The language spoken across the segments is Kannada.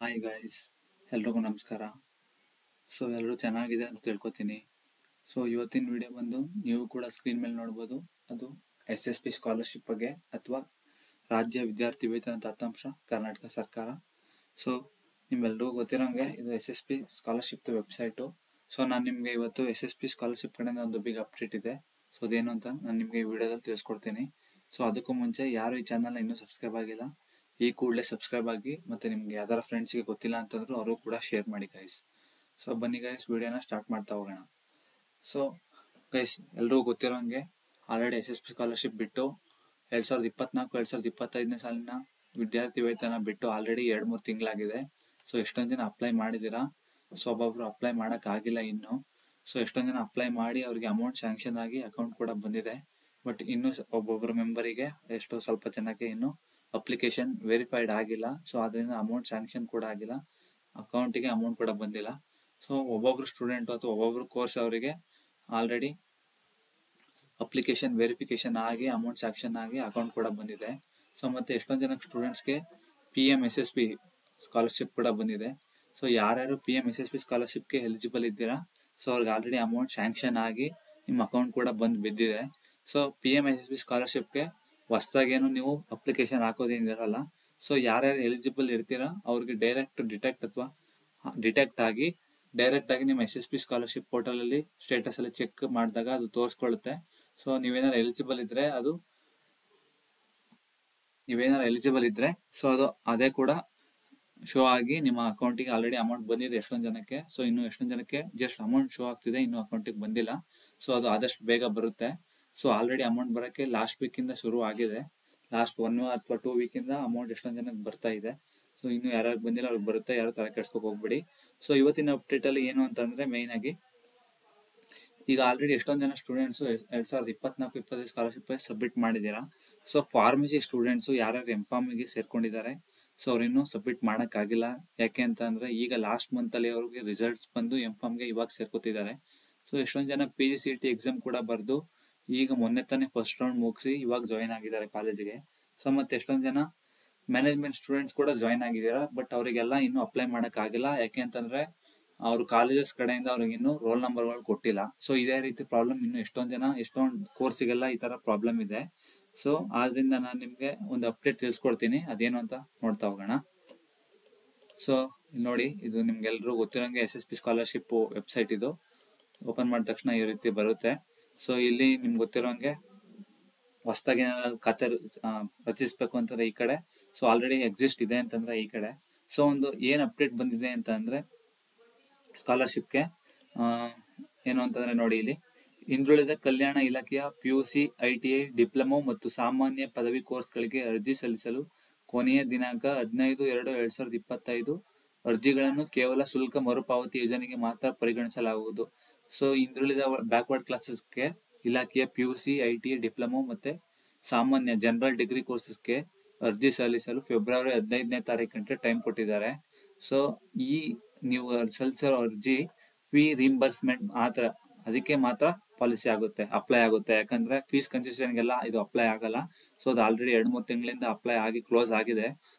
ಹಾಯ್ ಗೈಸ್, ಎಲ್ರಿಗೂ ನಮಸ್ಕಾರ. ಎಲ್ಲರೂ ಚೆನ್ನಾಗಿದೆ ಅಂತ ತಿಳ್ಕೊತೀನಿ. ಇವತ್ತಿನ ವಿಡಿಯೋ ಬಂದು ನೀವು ಕೂಡ ಸ್ಕ್ರೀನ್ ಮೇಲೆ ನೋಡ್ಬೋದು. ಅದು SSP ಸ್ಕಾಲರ್ಶಿಪ್ ಬಗ್ಗೆ ಅಥವಾ ರಾಜ್ಯ ವಿದ್ಯಾರ್ಥಿ ವೇತನ ದತ್ತಾಂಶ ಕರ್ನಾಟಕ ಸರ್ಕಾರ. ನಿಮ್ಮೆಲ್ರಿಗೂ ಗೊತ್ತಿರೋಂಗೆ ಇದು SSP ಸ್ಕಾಲರ್ಶಿಪ್ ವೆಬ್ಸೈಟು. ನಾನು ನಿಮಗೆ ಇವತ್ತು SSP ಸ್ಕಾಲರ್ಶಿಪ್ ಕಡೆಯಿಂದ ಒಂದು ಬಿಗ್ ಅಪ್ಡೇಟ್ ಇದೆ. ಅದೇನು ಅಂತ ನಾನು ನಿಮಗೆ ಈ ವಿಡಿಯೋದಲ್ಲಿ ತಿಳಿಸ್ಕೊಡ್ತೀನಿ. ಅದಕ್ಕೂ ಮುಂಚೆ ಯಾರು ಈ ಚಾನಲ್ನ ಇನ್ನೂ ಸಬ್ಸ್ಕ್ರೈಬ್ ಆಗಿಲ್ಲ, ಈ ಕೂಡಲೇ ಸಬ್ಸ್ಕ್ರೈಬ್ ಆಗಿ, ಮತ್ತು ನಿಮ್ಗೆ ಯಾವ್ದಾರ ಫ್ರೆಂಡ್ಸ್ಗೆ ಗೊತ್ತಿಲ್ಲ ಅಂತಂದ್ರೂ ಅವರು ಕೂಡ ಶೇರ್ ಮಾಡಿ ಗೈಸ್. ಬನ್ನಿ ಗೈಸ್, ವಿಡಿಯೋನ ಸ್ಟಾರ್ಟ್ ಮಾಡ್ತಾ ಹೋಗೋಣ. ಗೈಸ್, ಎಲ್ರಿಗೂ ಗೊತ್ತಿರೋಂಗೆ ಆಲ್ರೆಡಿ SSP ಸ್ಕಾಲರ್ಶಿಪ್ ಬಿಟ್ಟು 2024-2025 ಸಾಲಿನ ವಿದ್ಯಾರ್ಥಿ ವೇತನ ಬಿಟ್ಟು ಆಲ್ರೆಡಿ 2-3 ತಿಂಗಳಾಗಿದೆ. ಎಷ್ಟೊಂದು ಜನ ಅಪ್ಲೈ ಮಾಡಿದ್ದೀರಾ. ಒಬ್ಬೊಬ್ರು ಅಪ್ಲೈ ಮಾಡೋಕ್ಕಾಗಿಲ್ಲ ಇನ್ನು. ಎಷ್ಟೊಂದು ಜನ ಅಪ್ಲೈ ಮಾಡಿ ಅವ್ರಿಗೆ ಅಮೌಂಟ್ ಸ್ಯಾಂಕ್ಷನ್ ಆಗಿ ಅಕೌಂಟ್ ಕೂಡ ಬಂದಿದೆ. ಬಟ್ ಇನ್ನು ಒಬ್ಬೊಬ್ಬರು ಮೆಂಬರಿಗೆ ಸ್ವಲ್ಪ ಜನಕ್ಕೆ ಇನ್ನು ಅಪ್ಲಿಕೇಶನ್ ವೆರಿಫೈಡ್ ಆಗಿಲ್ಲ. ಅದರಿಂದ ಅಮೌಂಟ್ ಸ್ಯಾಂಕ್ಷನ್ ಕೂಡ ಆಗಿಲ್ಲ, ಅಕೌಂಟಿಗೆ ಅಮೌಂಟ್ ಕೂಡ ಬಂದಿಲ್ಲ. ಒಬ್ಬೊಬ್ರು ಸ್ಟೂಡೆಂಟ್ ಅಥವಾ ಒಬ್ಬೊಬ್ರು ಕೋರ್ಸ್ ಅವರಿಗೆ ಆಲ್ರೆಡಿ ಅಪ್ಲಿಕೇಶನ್ ವೆರಿಫಿಕೇಶನ್ ಆಗಿ ಅಮೌಂಟ್ ಸ್ಯಾಂಕ್ಷನ್ ಆಗಿ ಅಕೌಂಟ್ ಕೂಡ ಬಂದಿದೆ. ಮತ್ತೆ ಎಷ್ಟೊಂದು ಜನ ಸ್ಟೂಡೆಂಟ್ಸ್ಗೆ PMSSP ಸ್ಕಾಲರ್ಶಿಪ್ ಕೂಡ ಬಂದಿದೆ. ಯಾರ್ಯಾರು PMSSP ಸ್ಕಾಲರ್ಶಿಪ್ಗೆ ಎಲಿಜಿಬಲ್ ಇದ್ದೀರಾ, ಅವ್ರಿಗೆ ಆಲ್ರೆಡಿ ಅಮೌಂಟ್ ಸ್ಯಾಂಕ್ಷನ್ ಆಗಿ ನಿಮ್ಮ ಅಕೌಂಟ್ ಕೂಡ ಬಿದ್ದಿದೆ. PMSSP ಸ್ಕಾಲರ್ಶಿಪ್ಗೆ ಹೊಸದಾಗೇನು ನೀವು ಅಪ್ಲಿಕೇಶನ್ ಹಾಕೋದೇನಿರಲ್ಲ. ಯಾರ್ಯಾರು ಎಲಿಜಿಬಲ್ ಇರ್ತೀರಾ ಅವ್ರಿಗೆ ಡಿಟೆಕ್ಟ್ ಆಗಿ ನಿಮ್ಮ SSP ಸ್ಕಾಲರ್ಶಿಪ್ ಪೋರ್ಟಲಲ್ಲಿ ಸ್ಟೇಟಸಲ್ಲಿ ಚೆಕ್ ಮಾಡಿದಾಗ ಅದು ತೋರಿಸ್ಕೊಳ್ಳುತ್ತೆ. ನೀವೇನಾದ್ರು ಎಲಿಜಿಬಲ್ ಇದ್ರೆ ಅದು ಅದೇ ಕೂಡ ಶೋ ಆಗಿ ನಿಮ್ಮ ಅಕೌಂಟಿಗೆ ಆಲ್ರೆಡಿ ಅಮೌಂಟ್ ಬಂದಿದೆ ಎಷ್ಟೊಂದು ಜನಕ್ಕೆ. ಇನ್ನು ಎಷ್ಟೊಂದು ಜನಕ್ಕೆ ಜಸ್ಟ್ ಅಮೌಂಟ್ ಶೋ ಆಗ್ತಿದೆ, ಇನ್ನು ಅಕೌಂಟಿಗೆ ಬಂದಿಲ್ಲ. ಅದು ಆದಷ್ಟು ಬೇಗ ಬರುತ್ತೆ. ಆಲ್ರೆಡಿ ಅಮೌಂಟ್ ಬರೋಕ್ಕೆ ಲಾಸ್ಟ್ ವೀಕಿಂದ ಶುರು ಆಗಿದೆ. ಲಾಸ್ಟ್ 1 ಅಥವಾ 2 ವೀಕಿಂದ ಅಮೌಂಟ್ ಎಷ್ಟೊಂದು ಜನಕ್ಕೆ ಬರ್ತಾ ಇದೆ. ಇನ್ನು ಯಾರ್ಯಾರು ಬಂದಿಲ್ಲ ಅವ್ರಿಗೆ ಬರುತ್ತೆ, ಯಾರು ತಲೆ ಕೆಡ್ಸ್ಕೊಕ್ ಹೋಗ್ಬೇಡಿ. ಇವತ್ತಿನ ಅಪ್ಡೇಟಲ್ಲಿ ಏನು ಅಂತಂದರೆ, ಮೇಯ್ನಾಗಿ ಈಗ ಆಲ್ರೆಡಿ ಎಷ್ಟೊಂದು ಜನ ಸ್ಟೂಡೆಂಟ್ಸು 2024-25 ಸ್ಕಾಲರ್ಶಿಪ್ ಸಬ್ಮಿಟ್ ಮಾಡಿದ್ದೀರಾ. ಫಾರ್ಮಸಿ ಸ್ಟೂಡೆಂಟ್ಸು ಯಾರ್ಯಾರು M.Pharmಗೆ ಸೇರ್ಕೊಂಡಿದ್ದಾರೆ, ಅವ್ರಿನ್ನೂ ಸಬ್ಮಿಟ್ ಮಾಡೋಕ್ಕಾಗಿಲ್ಲ. ಯಾಕೆ ಅಂತ ಅಂದರೆ ಈಗ ಲಾಸ್ಟ್ ಮಂತಲ್ಲಿ ಅವ್ರಿಗೆ ರಿಸಲ್ಟ್ಸ್ ಬಂದು M.Pharmಗೆ ಇವಾಗ ಸೇರ್ಕೋತಿದ್ದಾರೆ. ಎಷ್ಟೊಂದು ಜನ PGCET ಎಕ್ಸಾಮ್ ಕೂಡ ಬರೆದು ಈಗ ಮೊನ್ನೆ ತಾನೇ ಫಸ್ಟ್ ರೌಂಡ್ ಮುಗಿಸಿ ಇವಾಗ ಜಾಯಿನ್ ಆಗಿದ್ದಾರೆ ಕಾಲೇಜಿಗೆ. ಮತ್ತೆ ಎಷ್ಟೊಂದು ಜನ ಮ್ಯಾನೇಜ್ಮೆಂಟ್ ಸ್ಟೂಡೆಂಟ್ಸ್ ಕೂಡ ಜಾಯಿನ್ ಆಗಿದ್ದೀರಾ. ಬಟ್ ಅವರಿಗೆಲ್ಲ ಇನ್ನೂ ಅಪ್ಲೈ ಮಾಡೋಕ್ಕಾಗಿಲ್ಲ. ಯಾಕೆ ಅಂತಂದರೆ ಅವರು ಕಾಲೇಜಸ್ ಕಡೆಯಿಂದ ಅವ್ರಿಗೆ ಇನ್ನೂ ರೋಲ್ ನಂಬರ್ಗಳು ಕೊಟ್ಟಿಲ್ಲ. ಇದೇ ರೀತಿ ಪ್ರಾಬ್ಲಮ್ ಇನ್ನು ಎಷ್ಟೊಂದು ಕೋರ್ಸಿಗೆಲ್ಲ ಈ ಥರ ಪ್ರಾಬ್ಲಮ್ ಇದೆ. ಆದ್ರಿಂದ ನಾನು ನಿಮಗೆ ಒಂದು ಅಪ್ಡೇಟ್ ತಿಳಿಸ್ಕೊಡ್ತೀನಿ, ಅದೇನು ಅಂತ ನೋಡ್ತಾ ಹೋಗೋಣ. ಇಲ್ಲಿ ನೋಡಿ, ಇದು ನಿಮ್ಗೆಲ್ರಿಗೂ ಗೊತ್ತಿರೋಂಗೆ SSP ಸ್ಕಾಲರ್ಶಿಪ್ ವೆಬ್ಸೈಟ್. ಇದು ಓಪನ್ ಮಾಡಿದ ತಕ್ಷಣ ಈ ರೀತಿ ಬರುತ್ತೆ. ಇಲ್ಲಿ ನಿಮ್ಗೆ ಗೊತ್ತಿರೋಂಗೆ ಹೊಸದಾಗಿ ಖಾತೆ ರಚಿಸಬೇಕು ಅಂತಂದ್ರೆ ಈ ಕಡೆ, ಆಲ್ರೆಡಿ ಎಕ್ಸಿಸ್ಟ್ ಇದೆ ಅಂತಂದ್ರೆ ಈ ಕಡೆ. ಒಂದು ಏನು ಅಪ್ಡೇಟ್ ಬಂದಿದೆ ಅಂತ ಅಂದರೆ ಸ್ಕಾಲರ್ಶಿಪ್ಗೆ ಏನು ಅಂತಂದರೆ ನೋಡಿ, ಇಲ್ಲಿ ಹಿಂದುಳಿದ ಕಲ್ಯಾಣ ಇಲಾಖೆಯ PUC, ITI, ಡಿಪ್ಲೊಮೊ ಮತ್ತು ಸಾಮಾನ್ಯ ಪದವಿ ಕೋರ್ಸ್ಗಳಿಗೆ ಅರ್ಜಿ ಸಲ್ಲಿಸಲು ಕೊನೆಯ ದಿನಾಂಕ 15/2/2025. ಅರ್ಜಿಗಳನ್ನು ಕೇವಲ ಶುಲ್ಕ ಮರುಪಾವತಿ ಯೋಜನೆಗೆ ಮಾತ್ರ ಪರಿಗಣಿಸಲಾಗುವುದು. ಹಿಂದುಳಿದ ಬ್ಯಾಕ್ವರ್ಡ್ ಕ್ಲಾಸಸ್ಗೆ ಇಲಾಖೆಯ PUC, ITI, ಡಿಪ್ಲೊಮೊ ಮತ್ತು ಸಾಮಾನ್ಯ ಜನರಲ್ ಡಿಗ್ರಿ ಕೋರ್ಸಸ್ಗೆ ಅರ್ಜಿ ಸಲ್ಲಿಸಲು ಫೆಬ್ರವರಿ 15ನೇ ತಾರೀಕು ಟೈಮ್ ಕೊಟ್ಟಿದ್ದಾರೆ. ಈ ನೀವು ಸಲ್ಲಿಸಿರೋ ಅರ್ಜಿ ಫೀ ರೀಂಬರ್ಸ್ಮೆಂಟ್ ಅದಕ್ಕೆ ಮಾತ್ರ ಪಾಲಿಸಿ ಆಗುತ್ತೆ, ಅಪ್ಲೈ ಆಗುತ್ತೆ. ಯಾಕಂದರೆ ಫೀಸ್ ಕನ್ಸೆಷನ್ಗೆಲ್ಲ ಇದು ಅಪ್ಲೈ ಆಗಲ್ಲ. ಅದು ಆಲ್ರೆಡಿ 2-3 ತಿಂಗಳಿಂದ ಅಪ್ಲೈ ಆಗಿ ಕ್ಲೋಸ್ ಆಗಿದೆ.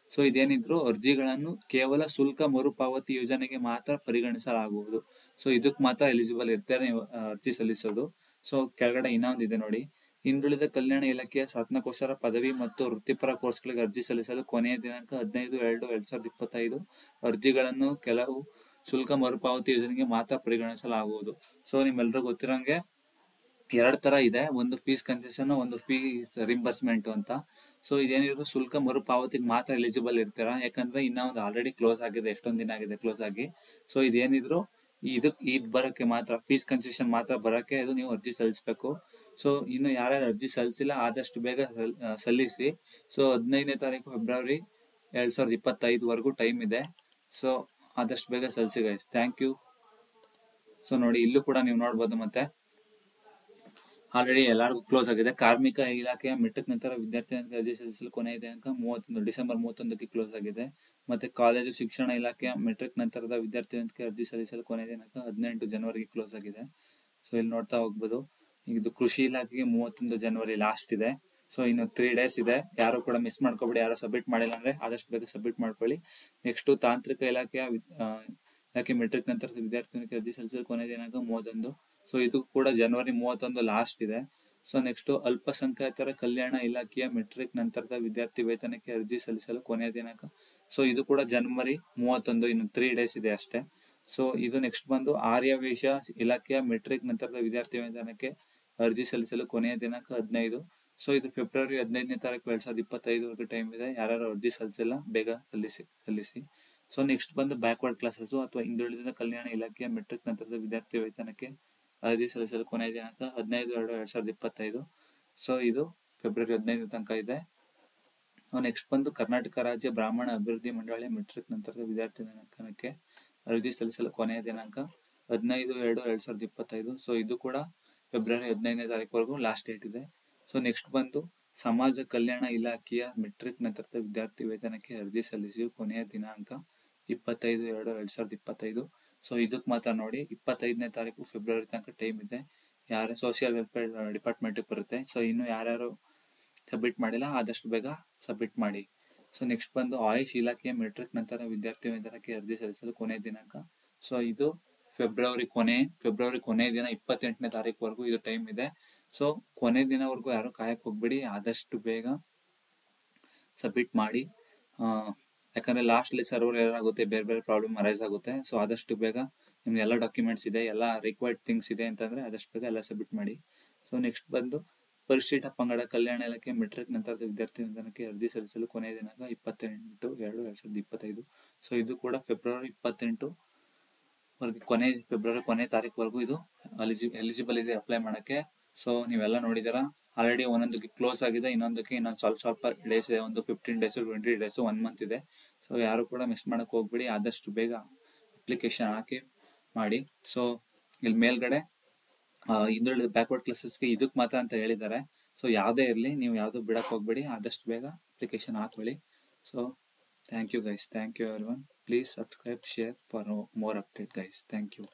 ಇದೇನಿದ್ರು ಅರ್ಜಿಗಳನ್ನು ಕೇವಲ ಶುಲ್ಕ ಮರುಪಾವತಿ ಯೋಜನೆಗೆ ಮಾತ್ರ ಪರಿಗಣಿಸಲಾಗುವುದು. ಇದಕ್ಕೆ ಮಾತ್ರ ಎಲಿಜಿಬಲ್ ಇರ್ತಾರೆ ನೀವು ಅರ್ಜಿ ಸಲ್ಲಿಸೋದು. ಕೆಳಗಡೆ ಇನ್ನೊಂದಿದೆ ನೋಡಿ, ಹಿಂದುಳಿದ ಕಲ್ಯಾಣ ಇಲಾಖೆಯ ಸ್ನಾತಕೋತ್ತರ ಪದವಿ ಮತ್ತು ವೃತ್ತಿಪರ ಕೋರ್ಸ್ಗಳಿಗೆ ಅರ್ಜಿ ಸಲ್ಲಿಸಲು ಕೊನೆಯ ದಿನಾಂಕ 15/2/2025. ಅರ್ಜಿಗಳನ್ನು ಕೆಲವು ಶುಲ್ಕ ಮರುಪಾವತಿ ಯೋಜನೆಗೆ ಮಾತ್ರ ಪರಿಗಣಿಸಲಾಗುವುದು. ನಿಮ್ಮೆಲ್ಲರಿಗೂ ಗೊತ್ತಿರೋಂಗೆ 2 ಥರ ಇದೆ, ಒಂದು ಫೀಸ್ ಕನ್ಸೆಷನ್, ಒಂದು ಫೀಸ್ ರಿಂಬರ್ಸ್ಮೆಂಟ್ ಅಂತ. ಇದೇನಿದ್ರು ಶುಲ್ಕ ಮರುಪಾವತಿಗೆ ಮಾತ್ರ ಎಲಿಜಿಬಲ್ ಇರ್ತೀರಾ. ಯಾಕಂದ್ರೆ ಇನ್ನೂ ಒಂದು ಆಲ್ರೆಡಿ ಕ್ಲೋಸ್ ಆಗಿದೆ, ಎಷ್ಟೊಂದು ದಿನ ಆಗಿದೆ ಕ್ಲೋಸ್ ಆಗಿ. ಇದೇನಿದ್ರು ಇದು ಬರೋಕ್ಕೆ ಮಾತ್ರ, ಫೀಸ್ ಕನ್ಸೆಷನ್ ಮಾತ್ರ ಬರೋಕ್ಕೆ ಇದು ನೀವು ಅರ್ಜಿ ಸಲ್ಲಿಸಬೇಕು. ಇನ್ನು ಯಾರ್ಯಾರು ಅರ್ಜಿ ಸಲ್ಲಿಸಿಲ್ಲ ಆದಷ್ಟು ಬೇಗ ಸಲ್ಲಿಸಿ. 15ನೇ ತಾರೀಕು ಫೆಬ್ರವರಿ 2025ವರೆಗೂ ಟೈಮ್ ಇದೆ. ಆದಷ್ಟು ಬೇಗ ಸಲ್ಲಿಸಿ ಗೈಸ್. Thank you. ನೋಡಿ, ಇಲ್ಲೂ ಕೂಡ ನೀವು ನೋಡ್ಬೋದು. ಮತ್ತೆ ಆಲ್ರೆಡಿ ಎಲ್ಲರಿಗೂ ಕ್ಲೋಸ್ ಆಗಿದೆ. ಕಾರ್ಮಿಕ ಇಲಾಖೆಯ ಮೆಟ್ರಿಕ್ ನಂತರ ವಿದ್ಯಾರ್ಥಿ ಅರ್ಜಿ ಸಲ್ಲಿಸಲು ಕೊನೆಯ ದಿನಾಂಕ ಡಿಸೆಂಬರ್ 31ಕ್ಕೆ ಕ್ಲೋಸ್ ಆಗಿದೆ. ಮತ್ತೆ ಕಾಲೇಜು ಶಿಕ್ಷಣ ಇಲಾಖೆಯ ಮೆಟ್ರಿಕ್ ನಂತರದ ವಿದ್ಯಾರ್ಥಿ ಅರ್ಜಿ ಸಲ್ಲಿಸಲು ಕೊನೆಯ ದಿನಾಂಕ 18 ಜನವರಿಗೆ ಕ್ಲೋಸ್ ಆಗಿದೆ. ಇಲ್ಲಿ ನೋಡ್ತಾ ಹೋಗ್ಬೋದು. ಇದು ಕೃಷಿ ಇಲಾಖೆಗೆ 31 ಜನವರಿ ಲಾಸ್ಟ್ ಇದೆ. ಸೊ ಇನ್ನು 3 days ಇದೆ, ಯಾರು ಕೂಡ ಮಿಸ್ ಮಾಡ್ಕೊಬೇಡಿ. ಯಾರು ಸಬ್ಮಿಟ್ ಮಾಡಿಲ್ಲ ಅಂದ್ರೆ ಆದಷ್ಟು ಬೇಗ ಸಬ್ಮಿಟ್ ಮಾಡ್ಕೊಳ್ಳಿ. ನೆಕ್ಸ್ಟ್ ತಾಂತ್ರಿಕ ಇಲಾಖೆ ಮೆಟ್ರಿಕ್ ನಂತರದ ವಿದ್ಯಾರ್ಥಿಗಳಿಗೆ ಅರ್ಜಿ ಸಲ್ಲಿಸಲು ಕೊನೆಯ ದಿನಾಂಕ 31. ಸೊ ಇದು ಕೂಡ ಜನವರಿ 31 ಲಾಸ್ಟ್ ಇದೆ. ಸೊ ನೆಕ್ಸ್ಟ್ ಅಲ್ಪಸಂಖ್ಯಾತರ ಕಲ್ಯಾಣ ಇಲಾಖೆಯ ಮೆಟ್ರಿಕ್ ನಂತರದ ವಿದ್ಯಾರ್ಥಿ ವೇತನಕ್ಕೆ ಅರ್ಜಿ ಸಲ್ಲಿಸಲು ಕೊನೆಯ ದಿನಾಂಕ. ಸೊ ಇದು ಕೂಡ ಜನವರಿ 31, ಇನ್ನು 3 days ಇದೆ ಅಷ್ಟೇ. ಸೊ ಇದು ನೆಕ್ಸ್ಟ್ ಬಂದು ಆರ್ಯವೈಶ್ಯ ಇಲಾಖೆಯ ಮೆಟ್ರಿಕ್ ನಂತರದ ವಿದ್ಯಾರ್ಥಿ ವೇತನಕ್ಕೆ ಅರ್ಜಿ ಸಲ್ಲಿಸಲು ಕೊನೆಯ ದಿನಾಂಕ 15. ಸೊ ಇದು ಫೆಬ್ರವರಿ 15ನೇ ತಾರೀಕು 2025 ಟೈಮ್ ಇದೆ. ಯಾರು ಅರ್ಜಿ ಸಲ್ಲಿಸಿಲ್ಲ ಬೇಗ ಸಲ್ಲಿಸಿ. ಸೊ ನೆಕ್ಸ್ಟ್ ಬಂದು ಬ್ಯಾಕ್ವರ್ಡ್ ಕ್ಲಾಸಸ್ ಅಥವಾ ಹಿಂದುಳಿದ ಕಲ್ಯಾಣ ಇಲಾಖೆಯ ಮೆಟ್ರಿಕ್ ನಂತರದ ವಿದ್ಯಾರ್ಥಿ ವೇತನಕ್ಕೆ ಅರ್ಜಿ ಸಲ್ಲಿಸಲು ಕೊನೆಯ ದಿನಾಂಕ 15/2/2025. ಸೊ ಇದು ಫೆಬ್ರವರಿ 15 ತನಕ ಇದೆ. ನೆಕ್ಸ್ಟ್ ಬಂದು ಕರ್ನಾಟಕ ರಾಜ್ಯ ಬ್ರಾಹ್ಮಣ ಅಭಿವೃದ್ಧಿ ಮಂಡಳಿ ಮೆಟ್ರಿಕ್ ನಂತರದ ವಿದ್ಯಾರ್ಥಿ ವೇತನಕ್ಕೆ ಅರ್ಜಿ ಸಲ್ಲಿಸಲು ಕೊನೆಯ ದಿನಾಂಕ 15/2/2025. ಸೊ ಇದು ಕೂಡ ಫೆಬ್ರವರಿ 15ನೇ ತಾರೀಕುವರೆಗೂ ಲಾಸ್ಟ್ ಡೇಟ್ ಇದೆ. ಸೊ ನೆಕ್ಸ್ಟ್ ಬಂದು ಸಮಾಜ ಕಲ್ಯಾಣ ಇಲಾಖೆಯ ಮೆಟ್ರಿಕ್ ನಂತರದ ವಿದ್ಯಾರ್ಥಿ ವೇತನಕ್ಕೆ ಅರ್ಜಿ ಸಲ್ಲಿಸಿ ಕೊನೆಯ ದಿನಾಂಕ 25/2/2025. ಸೊ ಇದಕ್ಕೆ ಮಾತ್ರ ನೋಡಿ 25ನೇ ತಾರೀಕು ಫೆಬ್ರವರಿ ತನಕ ಟೈಮ್ ಇದೆ. ಯಾರು ಸೋಷಿಯಲ್ ವೆಲ್ಫೇರ್ ಡಿಪಾರ್ಟ್ಮೆಂಟ್ ಬರುತ್ತೆ. ಸೊ ಇನ್ನು ಯಾರ್ಯಾರು ಸಬ್ಮಿಟ್ ಮಾಡಿಲ್ಲ ಆದಷ್ಟು ಬೇಗ ಸಬ್ಮಿಟ್ ಮಾಡಿ. ಸೊ ನೆಕ್ಸ್ಟ್ ಬಂದು ಆಯುಷ್ ಇಲಾಖೆಯ ಮೆಟ್ರಿಕ್ ನಂತರ ವಿದ್ಯಾರ್ಥಿ ವೇತನಕ್ಕೆ ಅರ್ಜಿ ಸಲ್ಲಿಸಲು ಕೊನೆಯ ದಿನಾಂಕ. ಸೊ ಇದು ಫೆಬ್ರವರಿ ಕೊನೆ ದಿನ 28ನೇ ತಾರೀಕುವರೆಗೂ ಇದು ಟೈಮ್ ಇದೆ. ಸೊ ಕೊನೆ ದಿನವರೆಗೂ ಯಾರು ಕಾಯಕ್ಕೆ ಹೋಗ್ಬೇಡಿ, ಆದಷ್ಟು ಬೇಗ ಸಬ್ಮಿಟ್ ಮಾಡಿ. ಯಾಕಂದ್ರೆ ಲಾಸ್ಟ್ಲಿ ಸರ್ವರ್ ಎರರ್ ಆಗುತ್ತೆ, ಬೇರೆ ಪ್ರಾಬ್ಲಮ್ ಅರೈಸ್ ಆಗುತ್ತೆ. ಸೊ ಆದಷ್ಟು ಬೇಗ ನಿಮ್ಗೆ ಎಲ್ಲ ಡಾಕ್ಯುಮೆಂಟ್ಸ್ ಇದೆ, ಎಲ್ಲ ರಿಕ್ವೈರ್ಡ್ ಥಿಂಗ್ಸ್ ಇದೆ ಅಂತಂದ್ರೆ ಆದಷ್ಟು ಬೇಗ ಎಲ್ಲ ಸಬ್ಮಿಟ್ ಮಾಡಿ. ಸೊ ನೆಕ್ಸ್ಟ್ ಬಂದು ಪರಿಶಿಷ್ಟ ಪಂಗಡ ಕಲ್ಯಾಣ ಇಲಾಖೆ ಮೆಟ್ರಿಕ್ ನಂತರದ ವಿದ್ಯಾರ್ಥಿ ವೇತನಕ್ಕೆ ಅರ್ಜಿ ಸಲ್ಲಿಸಲು ಕೊನೆಯ ದಿನಾಂಕ 28/2/2025. ಸೊ ಇದು ಕೂಡ ಫೆಬ್ರವರಿ 28 ಫೆಬ್ರವರಿ ಕೊನೆ ತಾರೀಕುವರೆಗೂ ಇದು ಎಲಿಜಿಬಲ್ ಇದೆ ಅಪ್ಲೈ ಮಾಡಕ್ಕೆ. ಸೊ ನೀವೆಲ್ಲ ನೋಡಿದಾರ ಆಲ್ರೆಡಿ ಒಂದೊಂದಕ್ಕೆ ಕ್ಲೋಸ್ ಆಗಿದೆ, ಇನ್ನೊಂದಕ್ಕೆ ಸ್ವಲ್ಪ ಡೇಸ್ ಇದೆ, ಒಂದು 15 days 20 days 1 month ಇದೆ. ಸೊ ಯಾರು ಕೂಡ ಮಿಸ್ ಮಾಡಕ್ ಹೋಗ್ಬೇಡಿ, ಆದಷ್ಟು ಬೇಗ ಅಪ್ಲಿಕೇಶನ್ ಹಾಕಿ ಮಾಡಿ. ಸೊ ಇಲ್ಲಿ ಮೇಲ್ಗಡೆ ಹಿಂದುಳಿದ ಬ್ಯಾಕ್ವರ್ಡ್ ಕ್ಲಾಸಸ್ಗೆ ಇದಕ್ಕೆ ಮಾತ್ರ ಅಂತ ಹೇಳಿದ್ದಾರೆ. ಸೊ ಯಾವುದೇ ಇರಲಿ, ನೀವು ಯಾವುದು ಬಿಡಕ್ಕೆ ಹೋಗ್ಬೇಡಿ, ಆದಷ್ಟು ಬೇಗ ಅಪ್ಲಿಕೇಶನ್ ಹಾಕೊಳ್ಳಿ. So thank you guys, thank you everyone. Please subscribe, share for more update guys. Thank you.